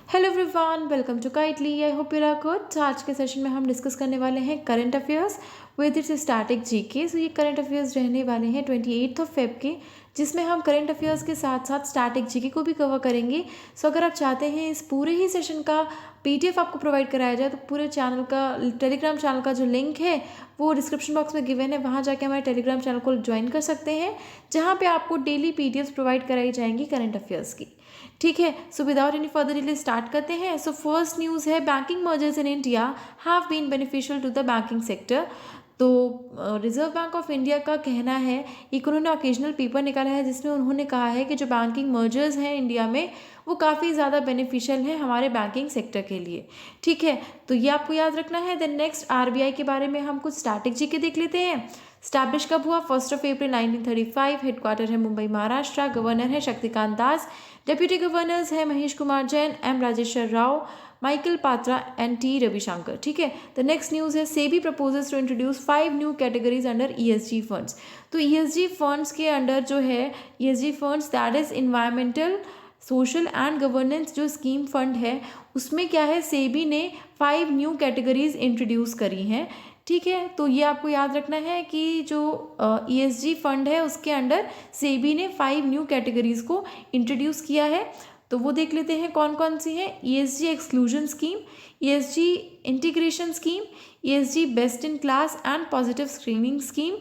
Hello everyone, welcome to Kitely. I hope you are good. तो आज के session में हम डिस्कस करने वाले हैं current affairs with its static GK. So ये करंट अफेयर्स रहने वाले हैं 28 फेब के, जिसमें हम करंट अफेयर्स के साथ साथ स्टैटिक जीके को भी कवर करेंगे। सो अगर आप चाहते हैं इस पूरे ही सेशन का पीडीएफ आपको प्रोवाइड कराया जाए तो पूरे चैनल का टेलीग्राम चैनल का जो लिंक है वो डिस्क्रिप्शन बॉक्स में गिवन है, वहाँ जाके हमारे टेलीग्राम चैनल को ज्वाइन कर सकते हैं, जहाँ पे आपको डेली पीडीएफ प्रोवाइड कराई जाएंगी करंट अफेयर्स की। ठीक है, so without any further delay start करते हैं। सो फर्स्ट न्यूज़ है, banking mergers in India have been beneficial to the banking sector. तो रिजर्व बैंक ऑफ इंडिया का कहना है, एक उन्होंने ओकेजनल पेपर निकाला है जिसमें उन्होंने कहा है कि जो बैंकिंग मर्जर्स हैं इंडिया में वो काफ़ी ज़्यादा बेनिफिशियल हैं हमारे बैंकिंग सेक्टर के लिए। ठीक है, तो ये आपको याद रखना है। देन नेक्स्ट आरबीआई के बारे में हम कुछ स्टैटिक जीके देख लेते हैं। स्टैब्लिश कब हुआ? 1 अप्रैल 1935। हेडक्वार्टर है मुंबई महाराष्ट्र। गवर्नर है शक्तिकांत दास। डेप्यूटी गवर्नर्स है Mahesh Kumar Jain, M Rajeshwar Rao, Michael Patra and T Ravishankar. ठीक है, द नेक्स्ट न्यूज़ है, SEBI proposes to introduce 5 new categories under ESG funds. तो ईएसजी फंड्स के अंडर जो है ESG funds that is environmental social and governance जो स्कीम फंड है, उसमें क्या है, सेबी ने 5 न्यू कैटेगरीज इंट्रोड्यूस करी हैं। ठीक है, तो ये आपको याद रखना है कि जो ईएसजी फंड है उसके अंडर सेबी ने 5 न्यू कैटेगरीज को इंट्रोड्यूस किया है। तो वो देख लेते हैं कौन कौन सी हैं। ESG exclusion scheme, ESG integration scheme, ESG best in class and positive screening scheme,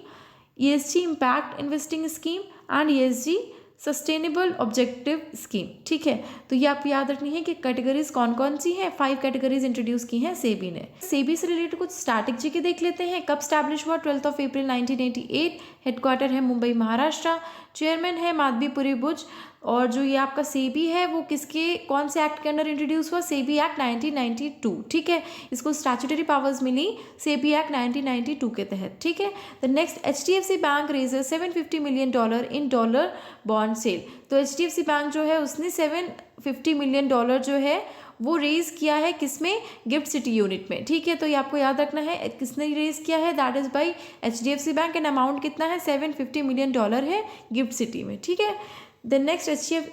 ESG impact investing scheme and ESG sustainable objective scheme. ठीक है, तो ये आपको याद रखनी है कि कैटेगरीज कौन कौन सी हैं। 5 कैटेगरीज इंट्रोड्यूस की हैं सेबी ने। सेबी से रिलेटेड कुछ स्टैटिक जीके देख लेते हैं। कब स्टैब्लिश हुआ? 12 अप्रैल 1988। हेडक्वार्टर है मुंबई महाराष्ट्र। चेयरमैन है माधवीपुरी बुज। और जो ये आपका सेबी है वो किसके कौन से एक्ट के अंडर इंट्रोड्यूस हुआ? SEBI act 1992। ठीक है, इसको स्टैट्यूटरी पावर्स मिली सेबी एक्ट 1992 के तहत। ठीक है, the next, HDFC bank raises $750 million in dollar bond sale. तो एचडीएफसी बैंक जो है उसने $750 मिलियन जो है वो रेज किया है किसमें? गिफ्ट सिटी यूनिट में। ठीक है, तो ये आपको याद रखना है किसने रेज किया है, that is by HDFC bank and amount कितना है? $750 मिलियन है गिफ्ट सिटी में। ठीक है, देन नेक्स्ट,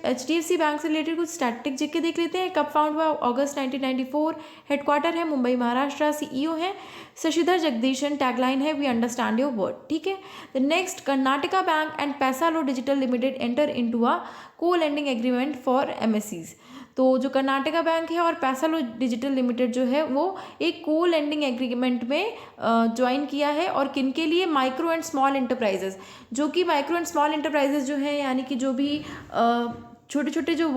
एचडीएफसी बैंक से रिलेटेड कुछ स्टैटिक जीके देख लेते हैं। कब फाउंड हुआ? अगस्त 1994। हेडक्वार्टर है मुंबई महाराष्ट्र। सीईओ है शशिधर जगदीशन। टैगलाइन है वी अंडरस्टैंड योर वर्ड। ठीक है, the next, Karnataka bank and Paisalo digital limited enter into a co lending agreement for एमएससीज। तो जो कर्नाटका बैंक है और पैसालो डिजिटल लिमिटेड जो है वो एक को लेंडिंग एग्रीमेंट में ज्वाइन किया है। और किन के लिए? Micro and small enterprises. जो कि माइक्रो एंड स्मॉल इंटरप्राइजेज जो है, यानी कि जो भी छोटे छोटे जो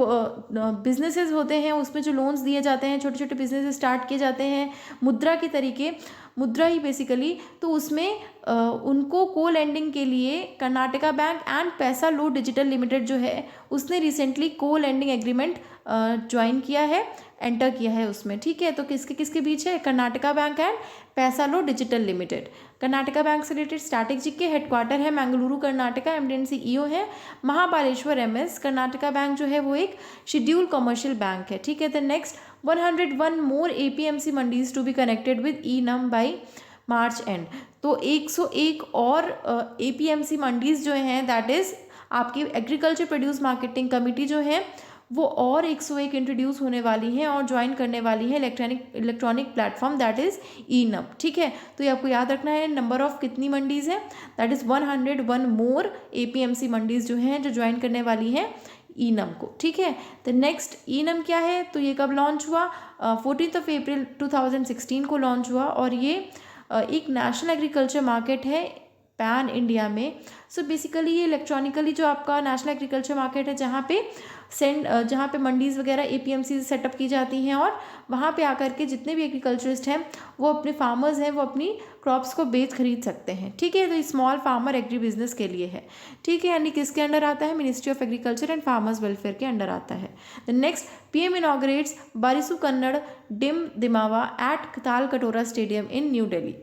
बिजनेसेस होते हैं उसमें जो लोन्स दिए जाते हैं, छोटे छोटे बिजनेस स्टार्ट किए जाते हैं मुद्रा के तरीके, मुद्रा ही बेसिकली, तो उसमें उनको को लेंडिंग के लिए Karnataka bank and Paisalo digital limited जो है उसने रिसेंटली को लेंडिंग एग्रीमेंट ज्वाइन किया है, एंटर किया है उसमें। ठीक है, तो किसके किसके बीच है? Karnataka bank and Paisalo digital limited. Karnataka bank से रिलेटेड स्टैटिक जीके, हेडक्वार्टर है मैंगलुरु कर्नाटका। एमडी सीईओ है महाबालेश्वर एमएस। कर्नाटका बैंक जो है वो एक शेड्यूल कमर्शियल बैंक है। ठीक है, the next, 101 more APMC mandis to be connected with eNAM by March end. तो 101 और एपीएमसी मंडीज जो हैं, दैट इज आपकी एग्रीकल्चर प्रोड्यूस मार्केटिंग कमेटी जो है वो और 101 इंट्रोड्यूस होने वाली हैं और ज्वाइन करने वाली है इलेक्ट्रॉनिक प्लेटफॉर्म, दैट इज ई नम। ठीक है, तो ये आपको याद रखना है। नंबर ऑफ कितनी मंडीज है? That is 101 more APMC mandis जो हैं जो ज्वाइन करने वाली हैं ई नम को। ठीक है, तो नेक्स्ट, ई नम क्या है? तो ये कब लॉन्च हुआ? 14 अप्रैल 2016 को लॉन्च हुआ और ये एक नेशनल एग्रीकल्चर मार्केट है पैन इंडिया में। सो बेसिकली ये इलेक्ट्रॉनिकली जो आपका नेशनल एग्रीकल्चर मार्केट है जहाँ पे मंडीज़ वगैरह एपीएमसी सेटअप की जाती हैं और वहाँ पे आकर के जितने भी एग्रीकल्चरिस्ट हैं वो अपने फार्मर्स हैं वो अपनी क्रॉप्स को बेच खरीद सकते हैं। ठीक है, तो स्मॉल फार्मर एग्री बिजनेस के लिए है। ठीक है, यानी किसके अंडर आता है? Ministry of agriculture and farmers welfare के अंडर आता है। The next, PM inaugurates Barisu Kannada Dim Dimava at Talkatora stadium in New Delhi.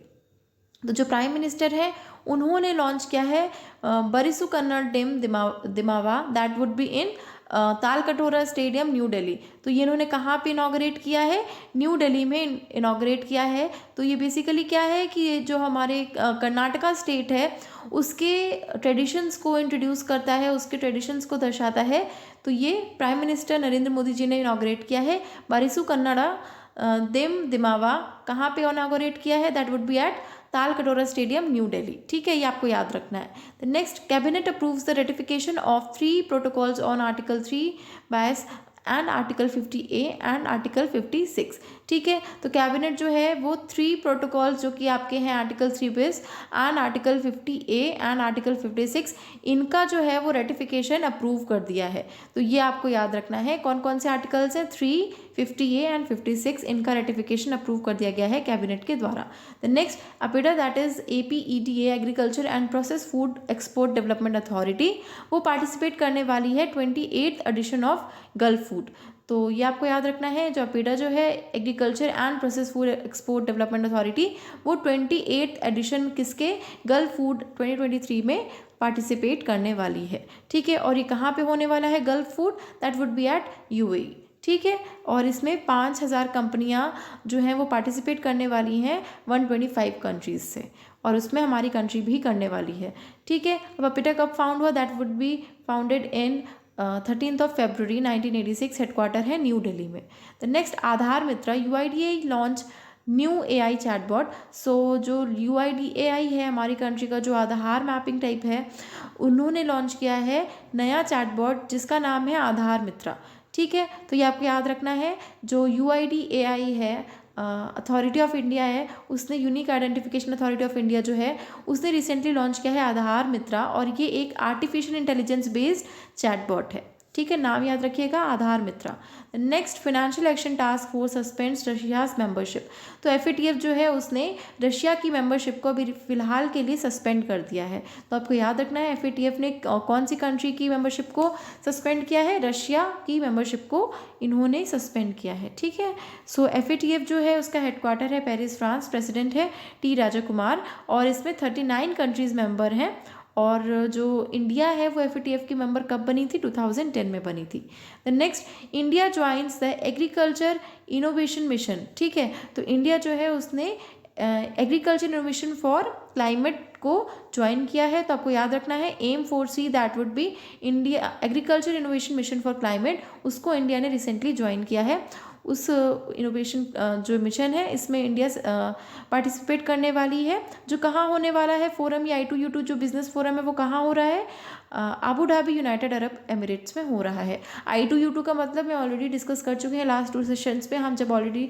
तो जो प्राइम मिनिस्टर है उन्होंने लॉन्च किया है Barisu Kannada Dim Dimava, that would be in Talkatora stadium new Delhi. तो ये इन्होंने कहाँ पे इनॉग्रेट किया है, न्यू दिल्ली में इनॉग्रेट किया है। तो ये बेसिकली क्या है कि ये जो हमारे कर्नाटका स्टेट है उसके ट्रेडिशंस को इंट्रोड्यूस करता है, उसके ट्रेडिशंस को दर्शाता है। तो ये प्राइम मिनिस्टर नरेंद्र मोदी जी ने इनॉग्रेट किया है। बारिसु कन्नड़ा दिमावा कहाँ पे इनॉग्रेट किया है, that would be at Talkatora stadium new Delhi. ठीक है, ये आपको याद रखना है। The next, cabinet approves the ratification of 3 protocols on article 3 bis and article 50A and article 56। ठीक है, तो कैबिनेट जो है वो 3 प्रोटोकॉल्स जो कि आपके हैं article 3 base and article 50A and article 56, इनका जो है वो रेटिफिकेशन अप्रूव कर दिया है। तो ये आपको याद रखना है कौन कौन से आर्टिकल्स हैं, 3, 50A एंड 56, इनका रेटिफिकेशन अप्रूव कर दिया गया है कैबिनेट के द्वारा। The next, APEDA that is APEDA agriculture and process food export development authority, वो पार्टिसिपेट करने वाली है 28th addition of gulf food. तो ये आपको याद रखना है, जो अपेडा जो है agriculture and process food export development authority, वो 28th एडिशन किसके, गल्फ फूड 2023 में पार्टिसिपेट करने वाली है। ठीक है, और ये कहाँ पे होने वाला है Gulf Food, that would be at UAE। ठीक है, और इसमें 5000 कंपनियां जो हैं वो पार्टिसिपेट करने वाली हैं 125 कंट्रीज़ से, और उसमें हमारी कंट्री भी करने वाली है। ठीक है, अब अपिटा कब फाउंड हुआ, that would be founded in 13 फरवरी 1986, हेडक्वार्टर है न्यू दिल्ली में। The next, Aadhaar Mitra, UIDAI launch new AI chatbot. So जो UIDAI है हमारी कंट्री का जो आधार मैपिंग टाइप है, उन्होंने लॉन्च किया है नया चैटबॉट जिसका नाम है आधार मित्रा। ठीक है, तो ये आपको याद रखना है, जो UIDAI है अथॉरिटी ऑफ इंडिया है, उसने unique identification authority of India जो है उसने रिसेंटली लॉन्च किया है आधार मित्रा, और ये एक आर्टिफिशियल इंटेलिजेंस बेस्ड चैटबॉट है। ठीक है, नाम याद रखिएगा, Aadhaar Mitra. Next, financial action task force suspends Russia's membership. तो FATF जो है उसने रशिया की मेंबरशिप को अभी फिलहाल के लिए सस्पेंड कर दिया है। तो आपको याद रखना है FATF ने कौन सी कंट्री की मेंबरशिप को सस्पेंड किया है, रशिया की मेंबरशिप को इन्होंने सस्पेंड किया है। ठीक है, सो FATF जो है उसका हेडक्वार्टर है पेरिस, फ्रांस, प्रेसिडेंट है T राजाकुमार, और इसमें 39 कंट्रीज़ मेंबर हैं। और जो इंडिया है वो FATF की मेंबर कब बनी थी, 2010 में बनी थी। The next, India joins the agriculture innovation mission. ठीक है, तो इंडिया जो है उसने एग्रीकल्चर इनोवेशन फॉर क्लाइमेट को ज्वाइन किया है। तो आपको याद रखना है AIM4C, that would B India agriculture innovation mission for climate, उसको इंडिया ने रिसेंटली ज्वाइन किया है। उस इनोवेशन जो मिशन है इसमें इंडिया पार्टिसिपेट करने वाली है। जो कहाँ होने वाला है फोरम, या I2U2 जो बिजनेस फोरम है वो कहाँ हो रहा है, Abu Dhabi United Arab Emirates में हो रहा है। I2U2 का मतलब मैं ऑलरेडी डिस्कस कर चुके हैं लास्ट 2 सेशंस पे, हम जब ऑलरेडी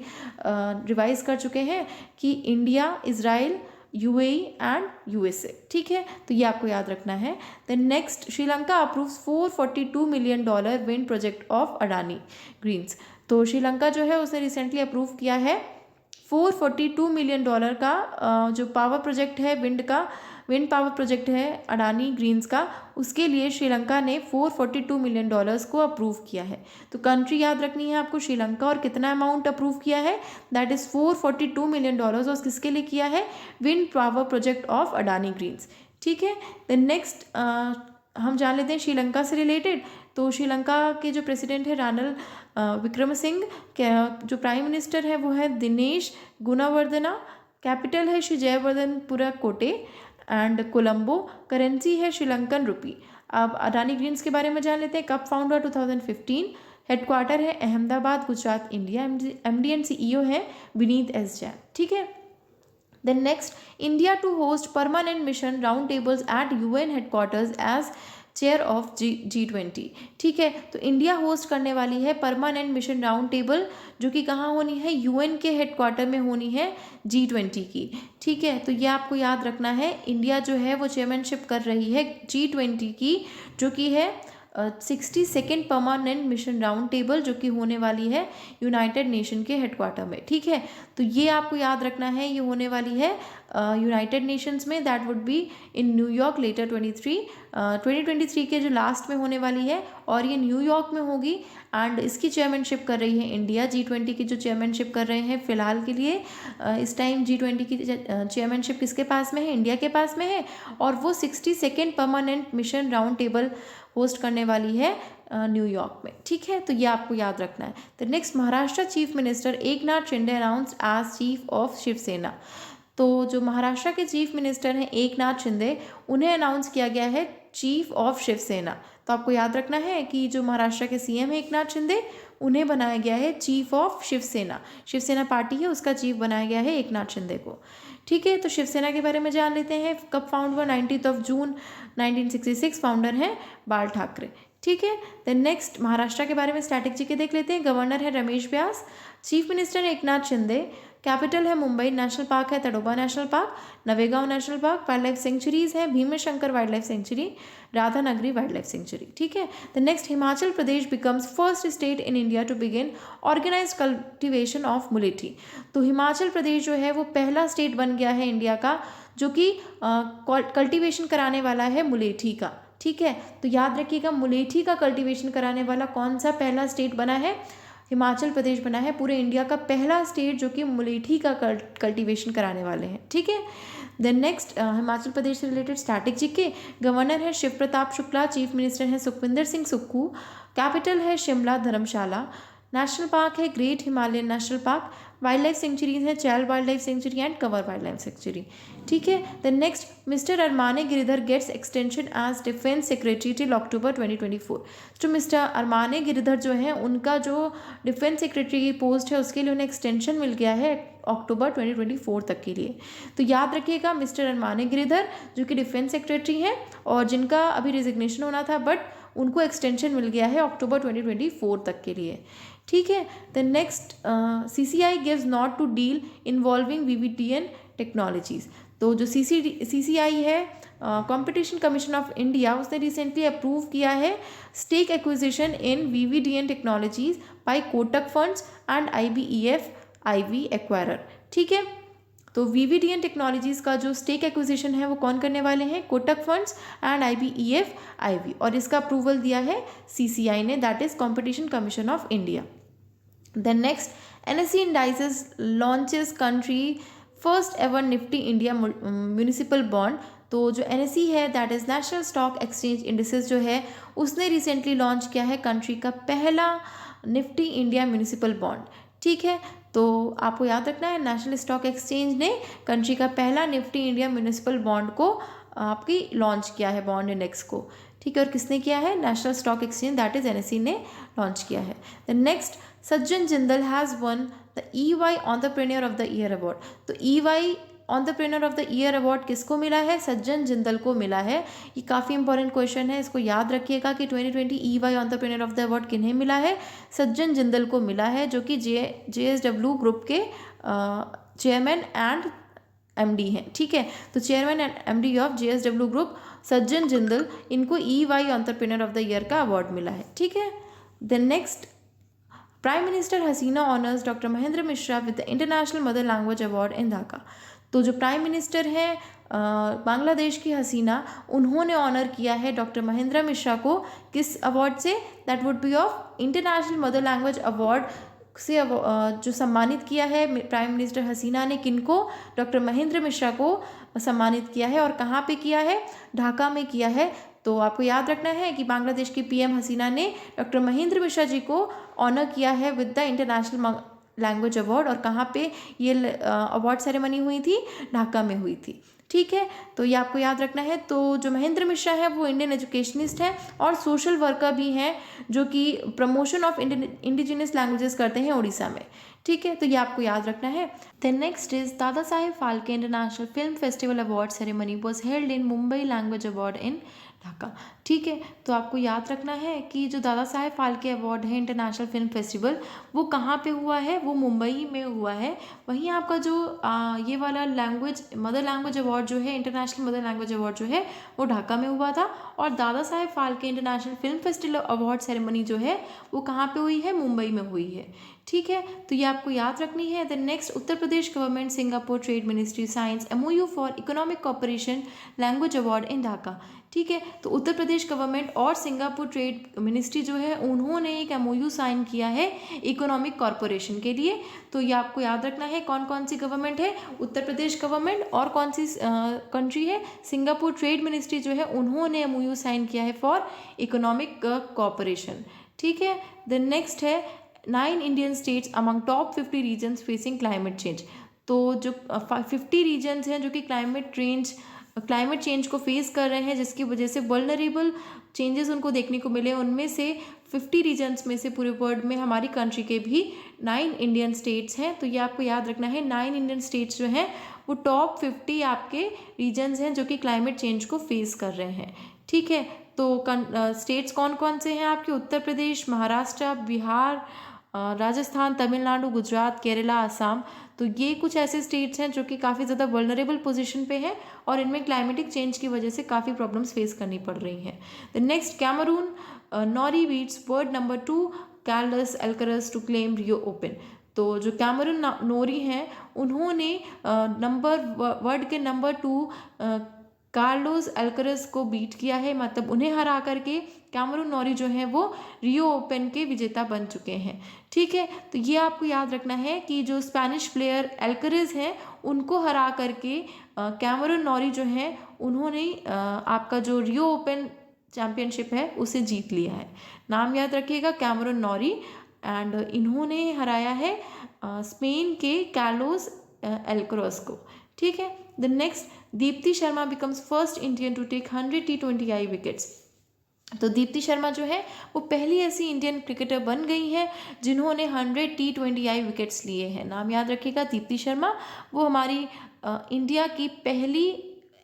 रिवाइज कर चुके हैं कि India, Israel, UAE and USA। ठीक है, तो ये आपको याद रखना है। The next, Sri Lanka approves $442 million wind project of Adani greens. तो श्रीलंका जो है उसने रिसेंटली अप्रूव किया है $442 मिलियन का जो पावर प्रोजेक्ट है, विंड पावर प्रोजेक्ट है अडानी ग्रीन्स का, उसके लिए श्रीलंका ने $442 मिलियन को अप्रूव किया है। तो कंट्री याद रखनी है आपको श्रीलंका, और कितना अमाउंट अप्रूव किया है, दैट इज़ $442 मिलियन, और किसके लिए किया है, wind power project of Adani greens. ठीक है, द नेक्स्ट हम जान लेते हैं श्रीलंका से रिलेटेड। तो श्रीलंका के जो प्रेसिडेंट है रानिल विक्रमसिंघे, जो प्राइम मिनिस्टर है वो है दिनेश गुणवर्धना, कैपिटल है श्री जयवर्धनपुरा कोटे एंड कोलंबो, करेंसी है श्रीलंकन रुपी। अब अडानी ग्रीन्स के बारे में जान लेते हैं, कब फाउंड हुआ, 2015, हेडक्वार्टर है Ahmedabad, Gujarat, India, MD and CEO है विनीत S जैन। ठीक है, Then next, India to host permanent mission round tables at UN headquarters as chair of G20। ठीक है, तो इंडिया होस्ट करने वाली है परमानेंट मिशन राउंड टेबल, जो कि कहाँ होनी है, UN के हेडक्वार्टर में होनी है G20 की। ठीक है, तो ये आपको याद रखना है, इंडिया जो है वो चेयरमैनशिप कर रही है G20 की, जो कि है 62nd permanent mission round table, जो कि होने वाली है यूनाइटेड नेशन के हेडक्वार्टर में। ठीक है, तो ये आपको याद रखना है, ये होने वाली है यूनाइटेड नेशंस में, that would be in New York later 2023 के जो लास्ट में होने वाली है, और ये न्यूयॉर्क में होगी एंड इसकी चेयरमैनशिप कर रही है इंडिया। G20 की जो चेयरमैनशिप कर रहे हैं फ़िलहाल के लिए इस टाइम G20 की चेयरमैनशिप किसके पास में है, इंडिया के पास में है। और वो 62nd permanent mission round table host करने वाली है न्यूयॉर्क में। ठीक है, तो ये आपको याद रखना है। तो next, Maharashtra chief minister Eknath Shinde announced as chief of Shivsena. तो जो महाराष्ट्र के चीफ मिनिस्टर हैं एकनाथ शिंदे, उन्हें अनाउंस किया गया है चीफ ऑफ शिवसेना। तो आपको याद रखना है कि जो महाराष्ट्र के सीएम है एकनाथ शिंदे, उन्हें बनाया गया है chief of Shivsena. Shivsena party है, उसका चीफ बनाया गया है एकनाथ शिंदे को। ठीक है, तो शिवसेना के बारे में जान लेते हैं। कब फाउंड हुआ, 19 जून 1966। फाउंडर हैं बाल ठाकरे। ठीक है, देन नेक्स्ट, महाराष्ट्र के बारे में स्टैटिक जीके देख लेते हैं। गवर्नर है रमेश व्यास, चीफ मिनिस्टर है एकनाथ शिंदे, कैपिटल है मुंबई, नेशनल पार्क है Tadoba national park, Navegaon national park, wildlife sanctuaries है Bhimashankar wildlife sanctuary, Radhanagari wildlife sanctuary. ठीक है, the next, Himachal Pradesh becomes first state in India to begin organise cultivation of मुलेठी। तो हिमाचल प्रदेश जो है वो पहला स्टेट बन गया है इंडिया का जो कि कल्टिवेशन कराने वाला है मुलेठी का। ठीक है, तो याद रखिएगा, मुलेठी का कल्टिवेशन कराने वाला कौन सा पहला स्टेट बना है, हिमाचल प्रदेश बना है पूरे इंडिया का पहला स्टेट जो कि मुलेठी का कल्टिवेशन कराने वाले हैं। ठीक है, देन नेक्स्ट, हिमाचल प्रदेश से रिलेटेड स्टैटिक जीके। गवर्नर है शिव प्रताप शुक्ला, चीफ मिनिस्टर है सुखविंदर सिंह सुक्खू, कैपिटल है शिमला धर्मशाला, नेशनल पार्क है great Himalayan national park, wildlife sanctuaries है Chail wildlife sanctuary and Kanawar wildlife sanctuary. ठीक है, then next, mister Aramane Giridhar gets extension as defence secretary till October 2024। तो mister Aramane Giridhar जो है उनका जो डिफेंस सेक्रेटरी की पोस्ट है उसके लिए उन्हें एक्सटेंशन मिल गया है अक्टूबर 2024 तक के लिए। तो याद रखिएगा, मिस्टर अरमाने गिरिधर जो कि डिफेंस सेक्रेटरी हैं और जिनका अभी रिजिग्नेशन होना था बट उनको एक्सटेंशन मिल गया है अक्टूबर 2024 तक के लिए। ठीक है, the next, CCI gives nod to deal involving VVTN technologies. तो जो CCI है कंपटीशन कमीशन ऑफ इंडिया, उसने रिसेंटली अप्रूव किया है stake acquisition in VVTN technologies by Kotak funds and IBEF IV acquirer. ठीक है, तो VVTN टेक्नोलॉजीज का जो स्टेक एक्विजिशन है वो कौन करने वाले हैं, Kotak funds and IBEF IV, और इसका अप्रूवल दिया है CCI ने, that is competition commission of India. Then next, NSE indices launches country first ever Nifty India municipal bond. तो जो NSE है that is national stock exchange indices जो है उसने रिसेंटली लॉन्च किया है कंट्री का पहला निफ्टी इंडिया म्यूनिसिपल बॉन्ड। ठीक है, तो आपको याद रखना है नेशनल स्टॉक एक्सचेंज ने कंट्री का पहला निफ्टी इंडिया म्यूनिसिपल बॉन्ड को आपकी लॉन्च किया है, बॉन्ड इंडेक्स को। ठीक है, और किसने किया है, national stock exchange that is NSE ने लॉन्च किया है। The next, Sajjan Jindal has one the EY entrepreneur of the year award. तो EY entrepreneur of the year award किसको मिला है, सज्जन जिंदल को मिला है। ये काफ़ी इंपॉर्टेंट क्वेश्चन है, इसको याद रखिएगा कि 2020 EY entrepreneur of the award किन्हें मिला है, सज्जन जिंदल को मिला है जो कि JSW ग्रुप के चेयरमैन एंड MD हैं। ठीक है, तो chairman and MD of JSW group Sajjan Jindal, इनको EY entrepreneur of the year का अवार्ड मिला है। ठीक है, then next, prime minister Hasina honours doctor Mahendra Mishra with the international mother language award in Dhaka. तो जो प्राइम मिनिस्टर हैं बांग्लादेश की हसीना, उन्होंने ऑनर किया है डॉक्टर महेंद्र मिश्रा को किस अवार्ड से, that would B of international mother language award से जो सम्मानित किया है प्राइम मिनिस्टर हसीना ने, किनको, डॉक्टर महेंद्र मिश्रा को सम्मानित किया है। और कहाँ पे किया है, ढाका में किया है। तो आपको याद रखना है कि बांग्लादेश की PM हसीना ने डॉक्टर महेंद्र मिश्रा जी को ऑनर किया है with the international language award, और कहाँ पे ये अवार्ड सेरेमनी हुई थी, ढाका में हुई थी। ठीक है, तो ये आपको याद रखना है। तो जो महेंद्र मिश्रा है वो इंडियन एजुकेशनिस्ट हैं और सोशल वर्कर भी हैं जो कि प्रमोशन ऑफ इंडिजिनस लैंग्वेजेस करते हैं उड़ीसा में। ठीक है, तो ये आपको याद रखना है। Then next is Dada Saheb Phalke international film festival award ceremony was held in Mumbai language award in Dhaka. ठीक है, तो आपको याद रखना है कि जो दादा साहेब फाल्के अवार्ड है इंटरनेशनल फिल्म फेस्टिवल, वो कहाँ पे हुआ है, वो मुंबई में हुआ है। वहीं आपका जो ये वाला लैंग्वेज मदर लैंग्वेज अवार्ड जो है, इंटरनेशनल मदर लैंग्वेज अवार्ड जो है, वो ढाका में हुआ था। और Dada Saheb Phalke international film festival award ceremony जो है वो कहाँ पे हुई है, मुंबई में हुई है। ठीक है, तो ये आपको याद रखनी है। Then next, Uttar Pradesh government Singapore trade ministry science MOU for economic cooperation language award in Dhaka. ठीक है, तो उत्तर प्रदेश गवर्नमेंट और सिंगापुर ट्रेड मिनिस्ट्री जो है उन्होंने एक MOU साइन किया है इकोनॉमिक कॉरपोरेशन के लिए। तो ये आपको याद रखना है कौन कौन सी गवर्नमेंट है, उत्तर प्रदेश गवर्नमेंट और कौन सी कंट्री है, सिंगापुर ट्रेड मिनिस्ट्री जो है उन्होंने MOU साइन किया है फॉर इकोनॉमिक कॉपरेशन। ठीक है, देन नेक्स्ट है 9 Indian states among top 50 regions facing climate change. तो जो 50 रीजन्स हैं जो कि क्लाइमेट चेंज को फेस कर रहे हैं, जिसकी वजह से वल्नरेबल चेंजेस उनको देखने को मिले, उनमें से 50 रीजन्स में से पूरे वर्ल्ड में हमारी कंट्री के भी 9 इंडियन स्टेट्स हैं। तो ये आपको याद रखना है, 9 इंडियन स्टेट्स जो हैं वो टॉप 50 आपके रीजन्स हैं जो कि क्लाइमेट चेंज को फेस कर रहे हैं। ठीक है, तो स्टेट्स कौन कौन से हैं आपके, उत्तर प्रदेश, महाराष्ट्र, बिहार, राजस्थान, तमिलनाडु, गुजरात, केरला, असम। तो ये कुछ ऐसे स्टेट्स हैं जो कि काफ़ी ज़्यादा वल्नरेबल पोजीशन पे हैं और इनमें क्लाइमेटिक चेंज की वजह से काफ़ी प्रॉब्लम्स फेस करनी पड़ रही हैं। The next, Cameron Norrie beats world number 2 Carlos Alcaraz to claim Rio Open. तो जो कैमरून नोरी हैं उन्होंने वर्ल्ड के नंबर 2 कार्लोस अल्कराज को बीट किया है, मतलब उन्हें हरा करके कैमरून नोरी जो हैं वो रियो ओपन के विजेता बन चुके हैं। ठीक है, तो ये आपको याद रखना है कि जो स्पेनिश प्लेयर अल्कराज हैं उनको हरा करके कैमरून नोरी जो हैं उन्होंने आपका जो रियो ओपन चैम्पियनशिप है उसे जीत लिया है। नाम याद रखिएगा, कैमरून नोरी, एंड इन्होंने हराया है स्पेन के कार्लोस अल्कराज को। ठीक है, the next, Deepti Sharma becomes first Indian to take 100 T20I wickets. तो दीप्ति शर्मा जो है वो पहली ऐसी इंडियन क्रिकेटर बन गई हैं जिन्होंने 100 T20I विकेट्स लिए हैं। नाम याद रखिएगा, दीप्ति शर्मा वो हमारी इंडिया की पहली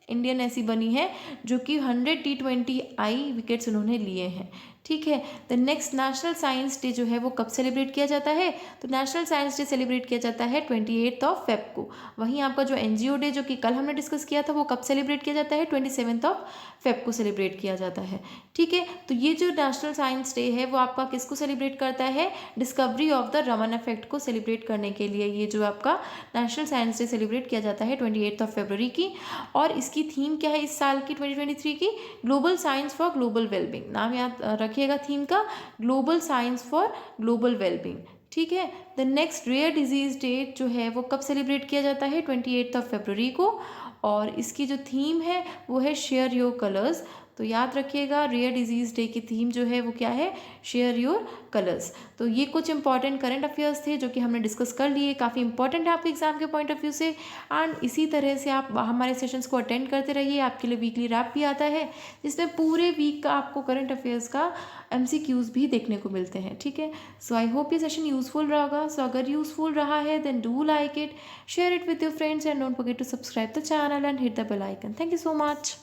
इंडियन ऐसी बनी है जो कि 100 T20I विकेट्स उन्होंने लिए हैं। ठीक है, the next, national science day जो है वो कब सेलिब्रेट किया जाता है, तो नेशनल साइंस डे सेलिब्रेट किया जाता है 28 फेब को। वहीं आपका जो NGO डे जो कि कल हमने डिस्कस किया था वो कब सेलिब्रेट किया जाता है, 27 फेब को सेलिब्रेट किया जाता है। ठीक है, तो ये जो नेशनल साइंस डे है वो आपका किसको सेलिब्रेट करता है, discovery of the Raman effect को सेलिब्रेट करने के लिए ये जो आपका नेशनल साइंस डे सेलिब्रेट किया जाता है 28 फरवरी की। और इसकी थीम क्या है इस साल की 2023 की, global science for global wellbeing. नाम याद रखिएगा थीम का, global science for global wellbeing. ठीक है, the next, rare disease day जो है वो कब सेलिब्रेट किया जाता है, 28 फरवरी को, और इसकी जो थीम है वो है शेयर योर कलर्स। तो याद रखिएगा, रेयर डिजीज़ डे की थीम जो है वो क्या है, शेयर योर कलर्स। तो ये कुछ इंपॉर्टेंट करंट अफेयर्स थे जो कि हमने डिस्कस कर लिए, काफ़ी इंपॉर्टेंट है आपके एग्जाम के पॉइंट ऑफ व्यू से। एंड इसी तरह से आप हमारे सेशंस को अटेंड करते रहिए, आपके लिए वीकली रैप भी आता है जिसमें पूरे वीक का आपको करंट अफेयर्स का MCQs भी देखने को मिलते हैं। ठीक है, सो आई होप ये सेशन यूजफुल रहा। सो अगर यूजफुल रहा है then do like it, share it with your friends and don't forget to subscribe the channel and hit the bell icon. Thank you so much.